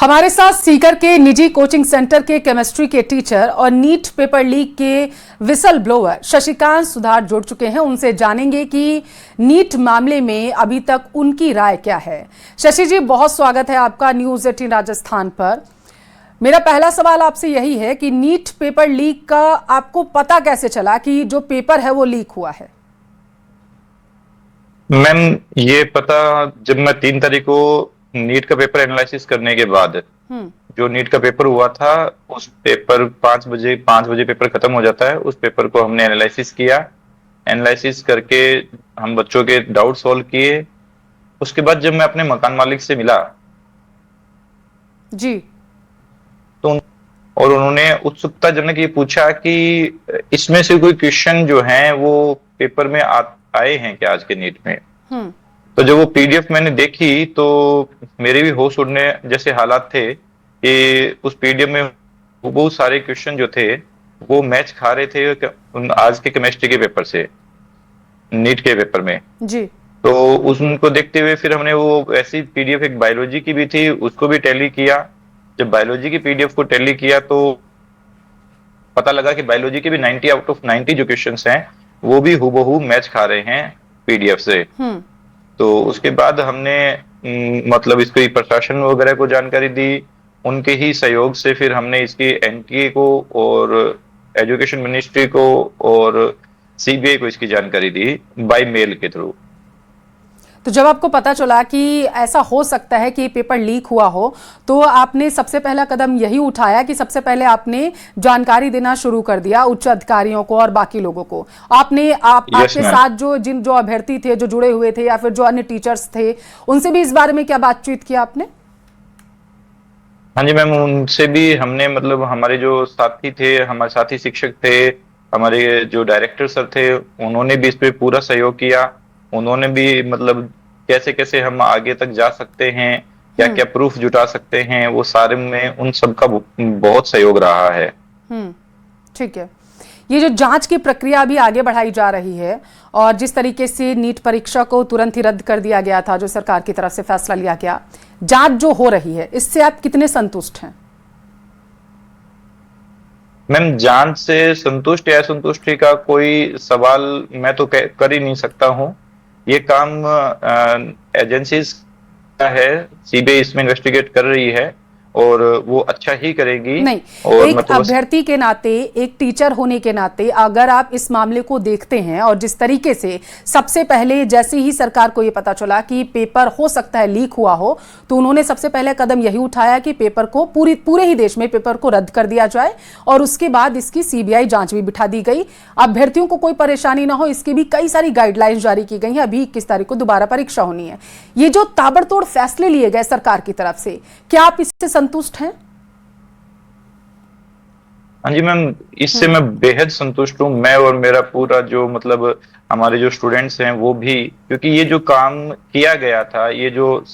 हमारे साथ सीकर के निजी कोचिंग सेंटर के केमिस्ट्री के टीचर और नीट पेपर लीक के विसल ब्लोअर शशिकांत सुधार जुड़ चुके हैं। उनसे जानेंगे कि नीट मामले में अभी तक उनकी राय क्या है। शशि जी, बहुत स्वागत है आपका न्यूज़ 18 राजस्थान पर। मेरा पहला सवाल आपसे यही है कि नीट पेपर लीक का आपको पता कैसे चला कि जो पेपर है वो लीक हुआ है? मैम, ये पता जब मैं 3 तारीख को नीट का पेपर एनालिसिस करने के बाद, जो नीट का पेपर हुआ था उस पेपर 5 बजे पेपर खत्म हो जाता है। उस पेपर को हमने एनालिसिस किया। एनालिसिस करके हम बच्चों के डाउट सॉल्व किए। उसके बाद जब मैं अपने मकान मालिक से मिला जी, तो और उन्होंने उत्सुकताजनक ये पूछा कि इसमें से कोई क्वेश्चन जो हैं वो पेपर में आए हैं क्या आज के नीट में। तो जब वो पीडीएफ मैंने देखी तो मेरे भी होश उड़ने जैसे हालात थे कि उस पीडीएफ में बहुत सारे क्वेश्चन जो थे वो मैच खा रहे थे आज के केमिस्ट्री के पेपर से, नीट के पेपर में जी। तो उनको देखते हुए फिर हमने वो ऐसी पीडीएफ एक बायोलॉजी की भी थी उसको भी टैली किया। जब बायोलॉजी की पीडीएफ को टैली किया तो पता लगा कि बायोलॉजी के भी 90 आउट ऑफ 90 जो क्वेश्चंस हैं वो भी हूबहू मैच खा रहे हैं पीडीएफ से। तो उसके बाद हमने मतलब इसको प्रशासन वगैरह को जानकारी दी। उनके ही सहयोग से फिर हमने इसकी एनटीए को और एजुकेशन मिनिस्ट्री को और सीबीआई को इसकी जानकारी दी बाय मेल के थ्रू। तो जब आपको पता चला कि ऐसा हो सकता है कि पेपर लीक हुआ हो तो आपने सबसे पहला कदम यही उठाया कि सबसे पहले आपने जानकारी देना शुरू कर दिया उच्च अधिकारियों को और बाकी लोगों को। आपके साथ जो अभ्यर्थी थे, जो जुड़े हुए थे या फिर जो अन्य टीचर्स थे, उनसे भी इस बारे में क्या बातचीत की आपने? हाँ जी मैम, उनसे भी हमने मतलब हमारे जो साथी थे, हमारे साथी शिक्षक थे, हमारे जो डायरेक्टर सर थे, उन्होंने भी इस पे पूरा सहयोग किया। उन्होंने भी मतलब कैसे कैसे हम आगे तक जा सकते हैं, क्या क्या प्रूफ जुटा सकते हैं, वो सारे में उन सबका बहुत सहयोग रहा है। ठीक है। ये जो जांच की प्रक्रिया अभी आगे बढ़ाई जा रही है और जिस तरीके से नीट परीक्षा को तुरंत ही रद्द कर दिया गया था, जो सरकार की तरफ से फैसला लिया गया, जांच जो हो रही है इससे आप कितने संतुष्ट हैं? मैम, जांच से संतुष्ट या असंतुष्टि का कोई सवाल मैं तो कर ही नहीं सकता हूँ। ये काम एजेंसीज का है, सीबीआई इसमें इन्वेस्टिगेट कर रही है और वो अच्छा ही करेगी। नहीं, और एक मतलब अभ्यर्थी के नाते, एक टीचर होने के नाते अगर आप इस मामले को देखते हैं और जिस तरीके से सबसे पहले जैसे ही सरकार को ये पता चला कि पेपर हो सकता है लीक हुआ हो तो उन्होंने सबसे पहले कदम यही उठाया कि पेपर को पूरे ही देश में पेपर को रद्द कर दिया जाए और उसके बाद इसकी सीबीआई जांच भी बिठा दी गई। अभ्यर्थियों को कोई परेशानी ना हो इसकी भी कई सारी गाइडलाइंस जारी की गई हैं। अभी 21 तारीख को दोबारा परीक्षा होनी है। ये जो ताबड़तोड़ फैसले लिए गए सरकार की तरफ से, क्या आप इससे संतुष्ट हैं? हाँ जी मैम, इससे मैं बेहद संतुष्ट हूँ। मैं और मेरा पूरा जो मतलब हमारे जो स्टूडेंट्स हैं वो भी, क्योंकि ये जो काम किया गया था, ये जो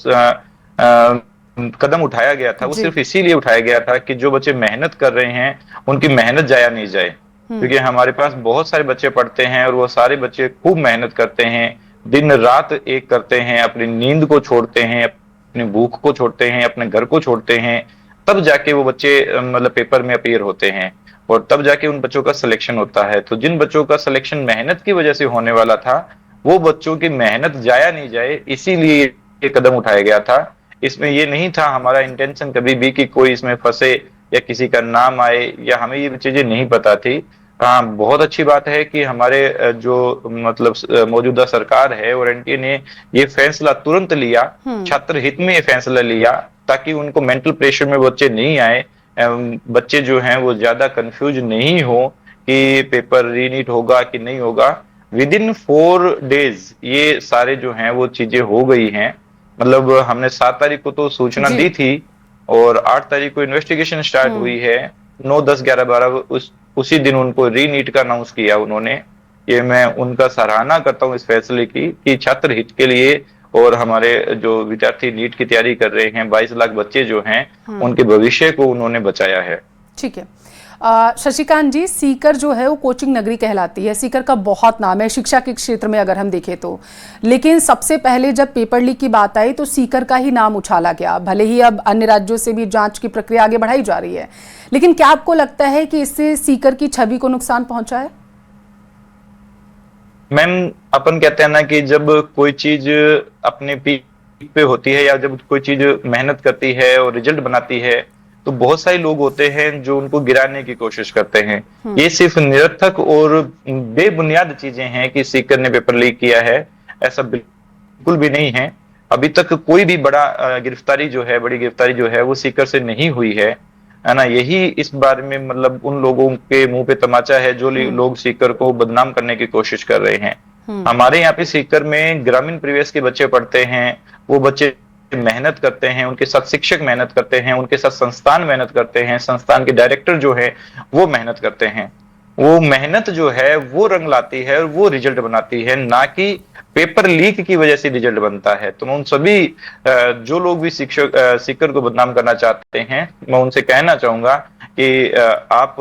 कदम उठाया गया था वो सिर्फ इसीलिए उठाया गया था कि जो बच्चे मेहनत कर रहे हैं उनकी मेहनत जाया नहीं जाए। क्योंकि हमारे पास बहुत सारे बच्चे पढ़ते हैं और वो सारे बच्चे खूब मेहनत करते हैं, दिन रात एक करते हैं, अपनी नींद को छोड़ते हैं, अपनी भूख को छोड़ते हैं, अपने घर को छोड़ते हैं, तब जाके वो बच्चे मतलब पेपर में अपीयर होते हैं और तब जाके उन बच्चों का सिलेक्शन होता है। तो जिन बच्चों का सिलेक्शन मेहनत की वजह से होने वाला था, वो बच्चों की मेहनत जाया नहीं जाए, इसीलिए ये कदम उठाया गया था। इसमें ये नहीं था हमारा इंटेंशन कभी भी कि कोई इसमें फंसे या किसी का नाम आए, या हमें ये चीजें नहीं पता थी। हाँ, बहुत अच्छी बात है कि हमारे जो मतलब मौजूदा सरकार है और एनटीए ने ये फैसला तुरंत लिया, छात्र हित में ये फैसला लिया, ताकि उनको मेंटल प्रेशर में बच्चे नहीं आए, बच्चे जो हैं वो ज्यादा कंफ्यूज नहीं हो कि पेपर रीनीट होगा कि नहीं होगा। विद इन 4 डेज ये सारे जो हैं वो चीजें हो गई हैं। मतलब हमने 7 तारीख को तो सूचना दी थी और 8 तारीख को इन्वेस्टिगेशन स्टार्ट हुई है। 9, 10, 11, 12 उसी दिन उनको रीनीट का अनाउंस किया उन्होंने। ये मैं उनका सराहना करता हूँ इस फैसले की कि छात्र हित के लिए और हमारे जो विद्यार्थी नीट की तैयारी कर रहे हैं, 22 लाख बच्चे जो हैं, उनके भविष्य को उन्होंने बचाया है। ठीक है। शशिकांत जी, सीकर जो है वो कोचिंग नगरी कहलाती है, सीकर का बहुत नाम है शिक्षा के क्षेत्र में अगर हम देखें तो। लेकिन सबसे पहले जब पेपर लीक की बात आई तो सीकर का ही नाम उछाला गया। भले ही अब अन्य राज्यों से भी जांच की प्रक्रिया आगे बढ़ाई जा रही है, लेकिन क्या आपको लगता है कि इससे सीकर की छवि को नुकसान पहुंचा है? मैम, अपन कहते हैं ना कि जब कोई चीज अपने पीक पे होती है या जब कोई चीज मेहनत करती है और रिजल्ट बनाती है तो बहुत सारे लोग होते हैं जो उनको गिराने की कोशिश करते हैं। ये सिर्फ निरर्थक और बेबुनियाद चीजें हैं कि सीकर ने पेपर लीक किया है, ऐसा बिल्कुल भी नहीं है। अभी तक कोई भी बड़ी गिरफ्तारी जो है वो सीकर से नहीं हुई है ना। यही इस बारे में मतलब उन लोगों के मुंह पे तमाचा है जो लोग सीकर को बदनाम करने की कोशिश कर रहे हैं। हमारे यहाँ पे सीकर में ग्रामीण परिवेश के बच्चे पढ़ते हैं, वो बच्चे मेहनत करते हैं, उनके साथ शिक्षक मेहनत करते हैं, उनके साथ संस्थान मेहनत करते हैं, संस्थान के डायरेक्टर जो है वो मेहनत करते हैं। वो मेहनत जो है वो रंग लाती है और वो रिजल्ट बनाती है, ना कि पेपर लीक की वजह से रिजल्ट बनता है। तो मैं उन सभी जो लोग भी सीकर को बदनाम करना चाहते हैं, मैं उनसे कहना चाहूंगा कि आप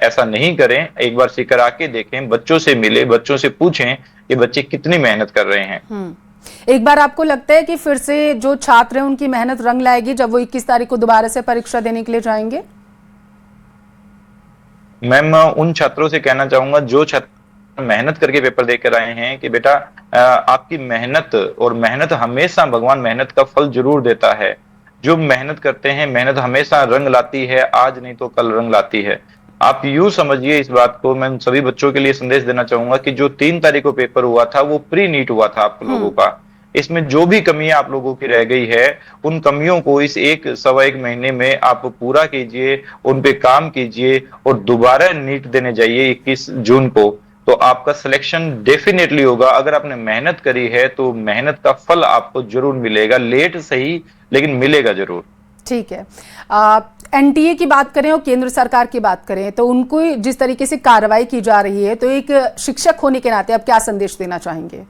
ऐसा नहीं करें। एक बार सीकर आके देखें, बच्चों से मिले, बच्चों से पूछें कि बच्चे कितनी मेहनत कर रहे हैं। एक बार आपको लगता है कि फिर से जो छात्र हैं उनकी मेहनत रंग लाएगी जब वो 21 तारीख को दोबारा से परीक्षा देने के लिए जाएंगे? मैम, उन छात्रों से कहना चाहूंगा जो छात्र मेहनत करके पेपर देकर आए हैं कि बेटा आपकी मेहनत हमेशा, भगवान मेहनत का फल जरूर देता है। जो मेहनत करते हैं, मेहनत हमेशा रंग लाती है, आज नहीं तो कल रंग लाती है। आप यूं समझिए इस बात को। मैं सभी बच्चों के लिए संदेश देना चाहूंगा कि जो 3 तारीख को पेपर हुआ था वो प्री नीट हुआ था आप लोगों का। इसमें जो भी कमियां आप लोगों की रह गई है, उन कमियों को इस सवा एक महीने में आप पूरा कीजिए, उन पे काम कीजिए और दोबारा नीट देने जाइए 21 जून को। तो आपका सिलेक्शन डेफिनेटली होगा। अगर आपने मेहनत करी है तो मेहनत का फल आपको जरूर मिलेगा, लेट सही लेकिन मिलेगा जरूर। ठीक है। एनटीए की बात करें और केंद्र सरकार की बात करें तो उनको जिस तरीके से कार्रवाई की जा रही है, तो एक शिक्षक होने के नाते आप क्या संदेश देना चाहेंगे?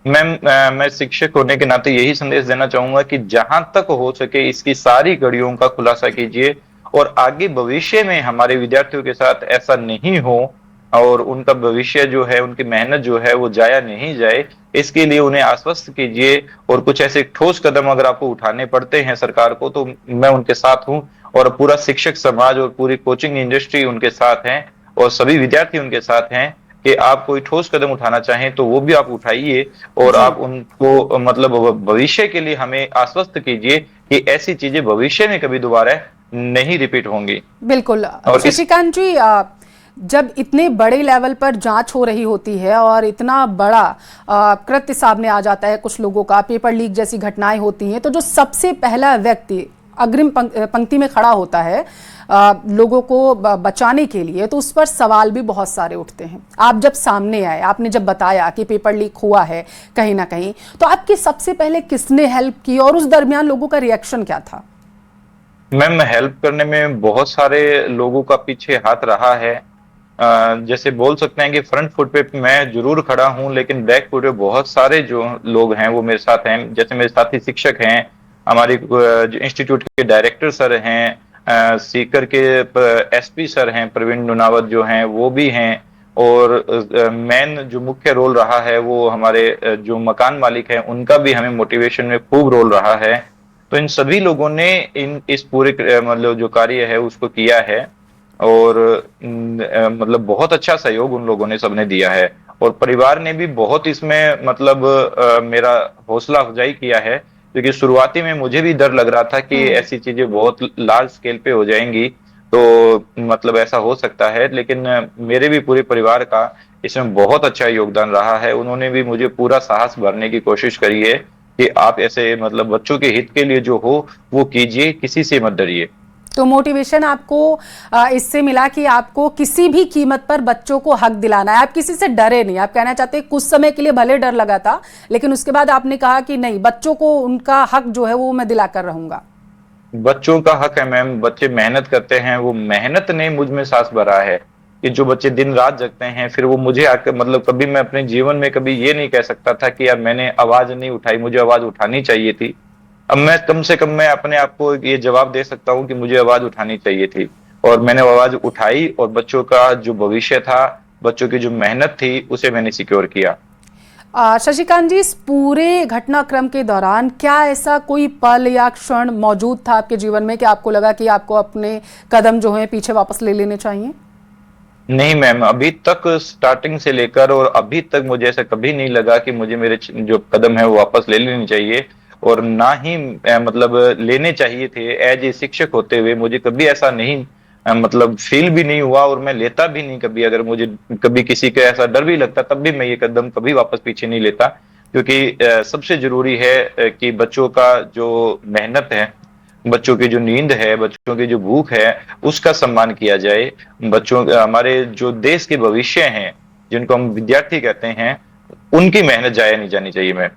मैम, मैं शिक्षक होने के नाते यही संदेश देना चाहूंगा कि जहां तक हो सके इसकी सारी कड़ियों का खुलासा कीजिए और आगे भविष्य में हमारे विद्यार्थियों के साथ ऐसा नहीं हो और उनका भविष्य जो है, उनकी मेहनत जो है वो जाया नहीं जाए, इसके लिए उन्हें आश्वस्त कीजिए। और कुछ ऐसे ठोस कदम अगर आपको उठाने पड़ते हैं सरकार को, तो मैं उनके साथ हूं और पूरा शिक्षक समाज और पूरी कोचिंग इंडस्ट्री उनके साथ है और सभी विद्यार्थी उनके साथ हैं कि आप कोई ठोस कदम उठाना चाहें तो वो भी आप उठाइए और आप उनको मतलब भविष्य के लिए हमें आश्वस्त कीजिए कि ऐसी चीजें भविष्य में कभी दोबारा नहीं रिपीट होंगी। बिल्कुल। शशिकांत जी, जब इतने बड़े लेवल पर जांच हो रही होती है और इतना बड़ा कृत्य सामने आ जाता है कुछ लोगों का, पेपर लीक जैसी घटनाएं होती हैं, तो जो सबसे पहला व्यक्ति अग्रिम पंक्ति में खड़ा होता है लोगों को बचाने के लिए, तो उस पर सवाल भी बहुत सारे उठते हैं। आप जब सामने आए, आपने जब बताया कि पेपर लीक हुआ है कहीं ना कहीं, तो आपकी सबसे पहले किसने हेल्प की और उस दरमियान लोगों का रिएक्शन क्या था? मैम, हेल्प करने में बहुत सारे लोगों का पीछे हाथ रहा है। जैसे बोल सकते हैं कि फ्रंट फुट पे मैं जरूर खड़ा हूं, लेकिन बैक फुट पे बहुत सारे जो लोग हैं वो मेरे साथ हैं। जैसे मेरे साथी शिक्षक हैं, हमारी इंस्टीट्यूट के डायरेक्टर सर हैं, सीकर के एसपी सर हैं प्रवीण नुनावत जो हैं वो भी हैं, और मेन जो मुख्य रोल रहा है वो हमारे जो मकान मालिक हैं उनका भी हमें मोटिवेशन में खूब रोल रहा है। तो इन सभी लोगों ने इस पूरे मतलब जो कार्य है उसको किया है और मतलब बहुत अच्छा सहयोग उन लोगों ने सबने दिया है और परिवार ने भी बहुत इसमें मतलब मेरा हौसला अफजाई किया है, क्योंकि शुरुआती में मुझे भी डर लग रहा था कि ऐसी चीजें बहुत लार्ज स्केल पे हो जाएंगी तो मतलब ऐसा हो सकता है, लेकिन मेरे भी पूरे परिवार का इसमें बहुत अच्छा योगदान रहा है। उन्होंने भी मुझे पूरा साहस भरने की कोशिश करी है कि आप ऐसे मतलब बच्चों के हित के लिए जो हो वो कीजिए, किसी से मत डरिए। तो मोटिवेशन आपको इससे मिला कि आपको किसी भी कीमत पर बच्चों को हक दिलाना है, आप किसी से डरे नहीं। आप कहना चाहते हैं कुछ समय के लिए भले डर लगा था, लेकिन उसके बाद आपने कहा कि नहीं, बच्चों को उनका हक जो है वो मैं दिलाकर रहूंगा। बच्चों का हक है मैम, बच्चे मेहनत करते हैं, वो मेहनत ने मुझ में सांस भरा है कि जो बच्चे दिन रात जगते हैं, फिर वो मुझे आकर मतलब कभी मैं अपने जीवन में कभी ये नहीं कह सकता था कि यार मैंने आवाज नहीं उठाई, मुझे आवाज उठानी चाहिए थी। अब मैं कम से कम मैं अपने आप को ये जवाब दे सकता हूँ कि मुझे आवाज उठानी चाहिए थी, और मैंने आवाज उठाई, और बच्चों का जो भविष्य था, बच्चों की जो मेहनत थी, उसे मैंने सिक्योर किया। शशिकांत जी, इस पूरे घटनाक्रम के दौरान क्या ऐसा कोई पल या क्षण मौजूद था आपके जीवन में कि आपको लगा कि आपको अपने कदम जो हैं पीछे वापस ले लेने चाहिए? नहीं मैम, अभी तक स्टार्टिंग से लेकर और अभी तक मुझे ऐसा कभी नहीं लगा कि मुझे मेरे जो कदम है वो वापस ले लेनी चाहिए, और ना ही मतलब लेने चाहिए थे। एज ए शिक्षक होते हुए मुझे कभी ऐसा नहीं मतलब फील भी नहीं हुआ, और मैं लेता भी नहीं कभी। अगर मुझे कभी किसी का ऐसा डर भी लगता तब भी मैं ये कदम कभी वापस पीछे नहीं लेता, क्योंकि सबसे जरूरी है कि बच्चों का जो मेहनत है, बच्चों की जो नींद है, बच्चों की जो भूख है, उसका सम्मान किया जाए। बच्चों, हमारे जो देश के भविष्य हैं, जिनको हम विद्यार्थी कहते हैं, उनकी मेहनत जाया नहीं जानी चाहिए। मैं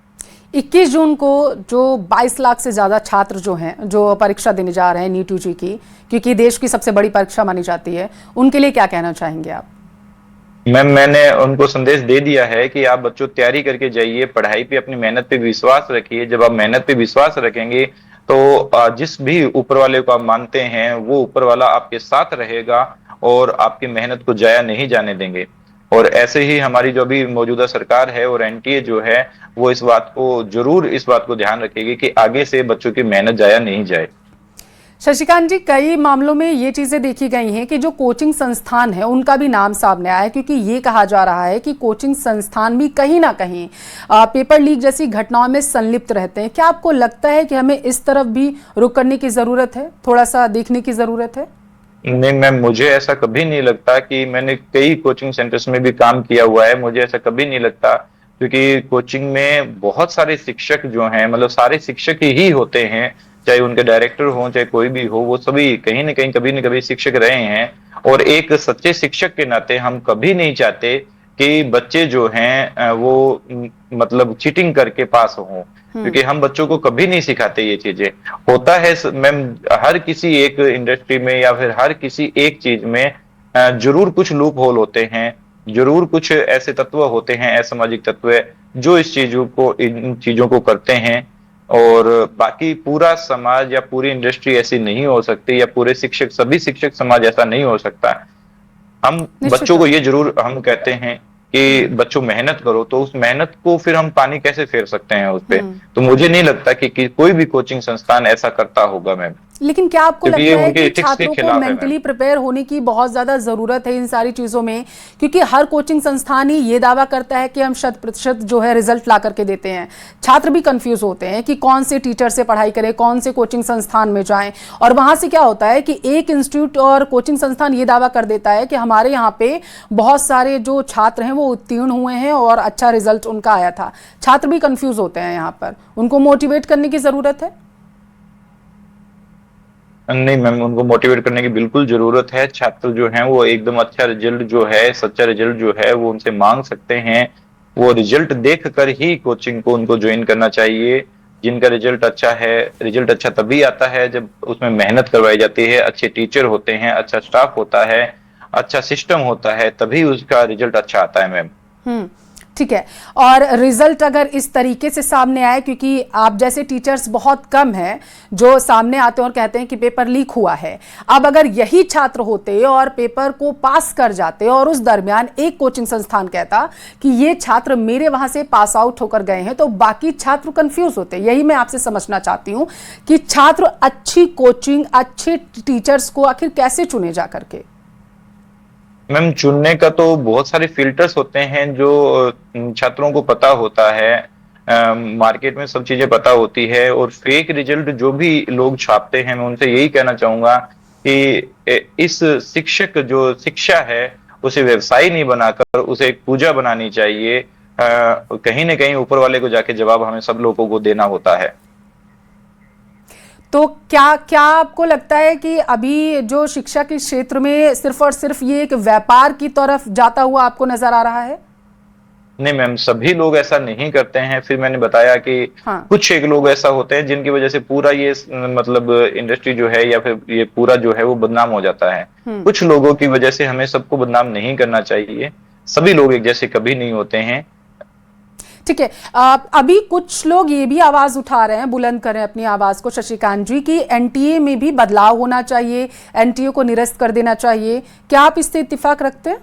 21 जून को जो 22 लाख से ज़्यादा छात्र जो हैं जो परीक्षा देने जा रहे हैं नीट यूजी की, क्योंकि देश की सबसे बड़ी परीक्षा मानी जाती है, उनके लिए क्या कहना चाहेंगे आप? मैम, मैंने उनको संदेश दे दिया है कि आप बच्चों तैयारी करके जाइए, पढ़ाई पे, अपनी मेहनत पे विश्वास रखिए। जब आप मेहनत पे विश्वास रखेंगे तो जिस भी ऊपर वाले को आप मानते हैं, वो ऊपर वाला आपके साथ रहेगा और आपकी मेहनत को जाया नहीं जाने देंगे। और ऐसे ही हमारी जो अभी मौजूदा सरकार है और एनटीए जो है, वो इस बात को जरूर, इस बात को ध्यान रखेगी कि आगे से बच्चों की मेहनत जाया नहीं जाए। शशिकांत जी, कई मामलों में ये चीजें देखी गई हैं कि जो कोचिंग संस्थान है उनका भी नाम सामने आया है, क्योंकि ये कहा जा रहा है कि कोचिंग संस्थान भी कहीं ना कहीं पेपर लीक जैसी घटनाओं में संलिप्त रहते हैं। क्या आपको लगता है कि हमें इस तरफ भी रुख करने की जरूरत है, थोड़ा सा देखने की जरूरत है? नहीं मैम, मुझे ऐसा कभी नहीं लगता। कि मैंने कई कोचिंग सेंटर्स में भी काम किया हुआ है, मुझे ऐसा कभी नहीं लगता, क्योंकि कोचिंग में बहुत सारे शिक्षक जो हैं, मतलब सारे शिक्षक ही होते हैं, चाहे उनके डायरेक्टर हो, चाहे कोई भी हो, वो सभी कहीं ना कहीं कभी न कभी शिक्षक रहे हैं। और एक सच्चे शिक्षक के नाते हम कभी नहीं चाहते कि बच्चे जो हैं वो मतलब चीटिंग करके पास हों, क्योंकि हम बच्चों को कभी नहीं सिखाते ये चीजें। होता है मैम, हर किसी एक इंडस्ट्री में या फिर हर किसी एक चीज में जरूर कुछ लूप होल होते हैं, जरूर कुछ ऐसे तत्व होते हैं, असामाजिक तत्व जो इन चीजों को करते हैं। और बाकी पूरा समाज या पूरी इंडस्ट्री ऐसी नहीं हो सकती, या पूरे शिक्षक, सभी शिक्षक समाज ऐसा नहीं हो सकता। हम निश्चित बच्चों तौर को ये जरूर हम कहते हैं कि बच्चों मेहनत करो, तो उस मेहनत को फिर हम पानी कैसे फेर सकते हैं उस पे? तो मुझे नहीं लगता कि कोई भी कोचिंग संस्थान ऐसा करता होगा मैम, लेकिन क्या आपको क्योंकि लगता ये है उनके कि एथिक्स के छात्रों को खिलाफ है मैम। मेंटली प्रिपेयर होने की बहुत ज़्यादा ज़रूरत है इन सारी चीज़ों में? क्योंकि हर कोचिंग संस्थान ही ये दावा करता है कि हम 100% जो है रिजल्ट ला करके देते हैं। छात्र भी कंफ्यूज होते हैं कि कौन से टीचर से पढ़ाई करें, कौन से कोचिंग संस्थान में जाएं। और वहाँ से क्या होता है कि एक इंस्टीट्यूट और कोचिंग संस्थान ये दावा कर देता है कि हमारे यहाँ पे बहुत सारे जो छात्र हैं वो उत्तीर्ण हुए हैं और अच्छा रिजल्ट उनका आया था। छात्र भी कंफ्यूज होते हैं यहाँ पर, उनको मोटिवेट करने की ज़रूरत है। नहीं मैम, उनको मोटिवेट करने की बिल्कुल जरूरत है। छात्र जो हैं वो एकदम अच्छा रिजल्ट जो है, सच्चा रिजल्ट जो है, वो उनसे मांग सकते हैं। वो रिजल्ट देख कर ही कोचिंग को उनको ज्वाइन करना चाहिए। जिनका रिजल्ट अच्छा है, रिजल्ट अच्छा तभी आता है जब उसमें मेहनत करवाई जाती है, अच्छे टीचर होते हैं, अच्छा स्टाफ होता है, अच्छा सिस्टम होता है, तभी उसका रिजल्ट अच्छा आता है मैम। ठीक है। और रिजल्ट अगर इस तरीके से सामने आए, क्योंकि आप जैसे टीचर्स बहुत कम हैं जो सामने आते हैं और कहते हैं कि पेपर लीक हुआ है। अब अगर यही छात्र होते और पेपर को पास कर जाते और उस दरमियान एक कोचिंग संस्थान कहता कि ये छात्र मेरे वहां से पास आउट होकर गए हैं, तो बाकी छात्र कंफ्यूज होते। यही मैं आपसे समझना चाहती हूं कि छात्र अच्छी कोचिंग, अच्छे टीचर्स को आखिर कैसे चुने जा करके? मैम, चुनने का तो बहुत सारे फिल्टर्स होते हैं जो छात्रों को पता होता है। मार्केट में सब चीजें पता होती है, और फेक रिजल्ट जो भी लोग छापते हैं, मैं उनसे यही कहना चाहूंगा कि इस शिक्षक जो शिक्षा है उसे व्यवसाय नहीं बनाकर उसे एक पूजा बनानी चाहिए। कहीं ना कहीं ऊपर वाले को जाके जवाब हमें सब लोगों को देना होता है। तो क्या क्या आपको लगता है कि अभी जो शिक्षा के क्षेत्र में सिर्फ और सिर्फ ये एक व्यापार की तरफ जाता हुआ आपको नजर आ रहा है? नहीं मैम, सभी लोग ऐसा नहीं करते हैं। फिर मैंने बताया कि हाँ। कुछ एक लोग ऐसा होते हैं जिनकी वजह से पूरा ये मतलब इंडस्ट्री जो है या फिर ये पूरा जो है वो बदनाम हो जाता है। कुछ लोगों की वजह से हमें सबको बदनाम नहीं करना चाहिए। सभी लोग एक जैसे कभी नहीं होते हैं। ठीक है। अभी कुछ लोग ये भी आवाज उठा रहे हैं, बुलंद करें अपनी आवाज को शशिकांत जी, कि एनटीए में भी बदलाव होना चाहिए, एनटीए को निरस्त कर देना चाहिए। क्या आप इससे इत्तेफाक रखते हैं?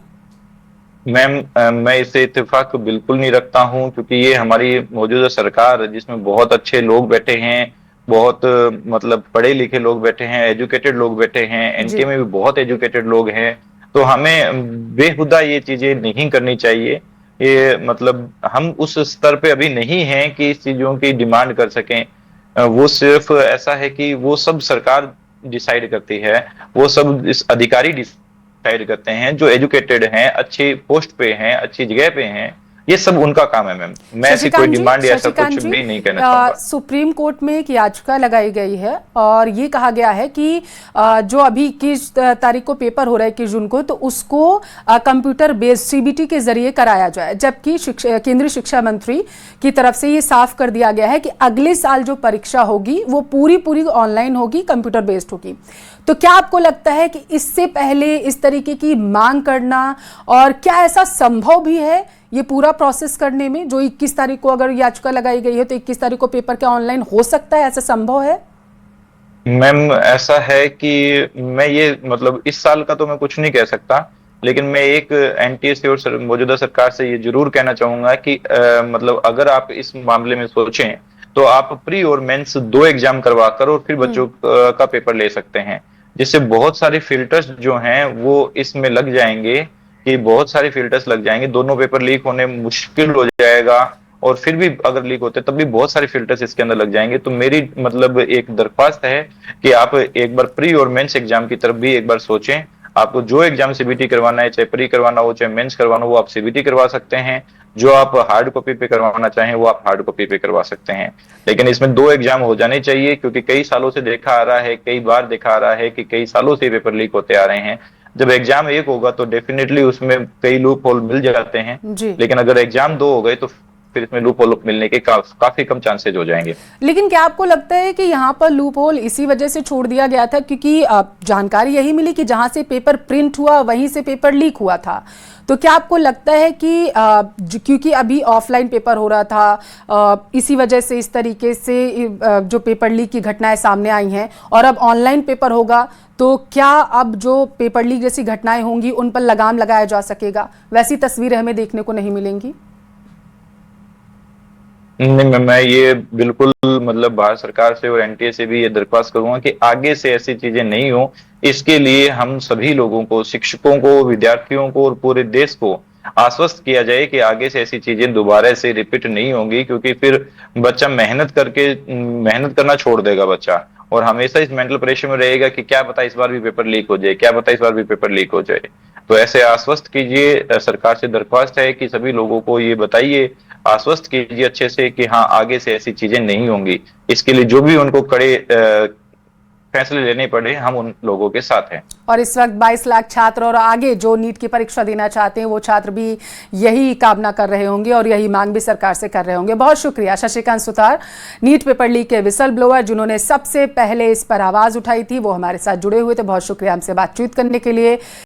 मैम, मैं इससे इत्तेफाक बिल्कुल नहीं रखता हूं, क्योंकि ये हमारी मौजूदा सरकार, जिसमें बहुत अच्छे लोग बैठे हैं, बहुत मतलब पढ़े लिखे लोग बैठे हैं, एजुकेटेड लोग बैठे हैं, एनटीए में भी बहुत एजुकेटेड लोग हैं, तो हमें बेहुदा ये चीजें नहीं करनी चाहिए। ये मतलब हम उस स्तर पे अभी नहीं हैं कि इस चीजों की डिमांड कर सकें। वो सिर्फ ऐसा है कि वो सब सरकार डिसाइड करती है, वो सब इस अधिकारी डिसाइड करते हैं जो एजुकेटेड हैं, अच्छी पोस्ट पे हैं, अच्छी जगह पे हैं। ये सब उनका काम है मैम। मैं ऐसी कोई डिमांड या ऐसा कुछ भी नहीं कहना चाहूंगा। सुप्रीम कोर्ट में एक याचिका लगाई गई है और ये कहा गया है कि जो अभी 21 तारीख को पेपर हो रहा है 21 जून को, तो उसको कंप्यूटर बेस्ड सीबीटी के जरिए कराया जाए, जबकि केंद्रीय शिक्षा मंत्री की तरफ से ये साफ कर दिया गया है कि अगले साल जो परीक्षा होगी वो पूरी ऑनलाइन होगी, कंप्यूटर बेस्ड होगी। तो क्या आपको लगता है कि इससे पहले इस तरीके की मांग करना, और क्या ऐसा संभव भी है ये पूरा प्रोसेस करने में, जो 21 तारीख को अगर याचिका लगाई गई है तो 21 तारीख को पेपर क्या ऑनलाइन हो सकता है, ऐसा संभव है? मैम, ऐसा है कि मैं ये मतलब इस साल का तो मैं कुछ नहीं कह सकता, लेकिन मैं एक एनटीए से और मौजूदा सरकार से ये जरूर कहना चाहूंगा कि मतलब अगर आप इस मामले में सोचें तो आप प्री और मेंस 2 एग्जाम करवा कर और फिर बच्चों का पेपर ले सकते हैं, जिससे बहुत सारे फिल्टर्स जो हैं वो इसमें लग जाएंगे, कि बहुत सारे फिल्टर्स लग जाएंगे, दोनों पेपर लीक होने मुश्किल हो जाएगा, और फिर भी अगर लीक होते तब भी बहुत सारे फिल्टर्स इसके अंदर लग जाएंगे। तो मेरी मतलब एक दरख्वास्त है कि आप एक बार प्री और मेंस एग्जाम की तरफ भी एक बार सोचें। आपको जो एग्जाम सीबीटी करवाना है, चाहे प्री करवाना हो चाहे मेंस करवाना हो, वो आप सीबीटी करवा सकते हैं। जो आप हार्ड कॉपी पे करवाना चाहें वो आप हार्ड कॉपी पे करवा सकते हैं, लेकिन इसमें 2 एग्जाम हो जाने चाहिए, क्योंकि कई सालों से देखा आ रहा है, कई बार देखा आ रहा है कि कई सालों से पेपर लीक होते आ रहे हैं। जब एग्जाम 1 होगा तो डेफिनेटली उसमें कई लूप होल मिल जाते हैं, लेकिन अगर एग्जाम 2 हो गए तो फिर इसमें लूप होल मिलने के काफी कम चांसेज हो जाएंगे। लेकिन क्या आपको लगता है कि यहाँ पर लूप होल इसी वजह से छोड़ दिया गया था क्योंकि जानकारी यही मिली कि जहां से पेपर प्रिंट हुआ वहीं से पेपर लीक हुआ था? तो क्या आपको लगता है कि क्योंकि अभी ऑफलाइन पेपर हो रहा था, इसी वजह से इस तरीके से जो पेपर लीक की घटनाएं सामने आई हैं, और अब ऑनलाइन पेपर होगा तो क्या अब जो पेपर लीक जैसी घटनाएं होंगी उन पर लगाम लगाया जा सकेगा? वैसी तस्वीरें हमें देखने को नहीं मिलेंगी? नहीं, मैं ये बिल्कुल मतलब भारत सरकार से और एनटीए से भी ये दरख्वास्त करूंगा कि आगे से ऐसी चीजें नहीं हो। इसके लिए हम सभी लोगों को, शिक्षकों को, विद्यार्थियों को और पूरे देश को आश्वस्त किया जाए कि आगे से ऐसी चीजें दोबारा से रिपीट नहीं होंगी, क्योंकि फिर बच्चा मेहनत करना छोड़ देगा बच्चा, और हमेशा इस मेंटल प्रेशर में रहेगा कि क्या पता इस बार भी पेपर लीक हो जाए, क्या पता इस बार भी पेपर लीक हो जाए। तो ऐसे आश्वस्त कीजिए, सरकार से दरख्वास्त है कि सभी लोगों को ये बताइए, आश्वस्त कीजिए अच्छे से कि हाँ आगे से ऐसी चीजें नहीं होंगी। इसके लिए जो भी उनको कड़े फैसले लेने पड़े, हम उन लोगों के साथ हैं। और इस वक्त 22 लाख छात्र और आगे जो नीट की परीक्षा देना चाहते हैं वो छात्र भी यही कामना कर रहे होंगे और यही मांग भी सरकार से कर रहे होंगे। बहुत शुक्रिया Shashikant Sutar, NEET paper leak के विसल ब्लोअर, जिन्होंने सबसे पहले इस पर आवाज उठाई थी, वो हमारे साथ जुड़े हुए थे। बहुत शुक्रिया हमसे बातचीत करने के लिए।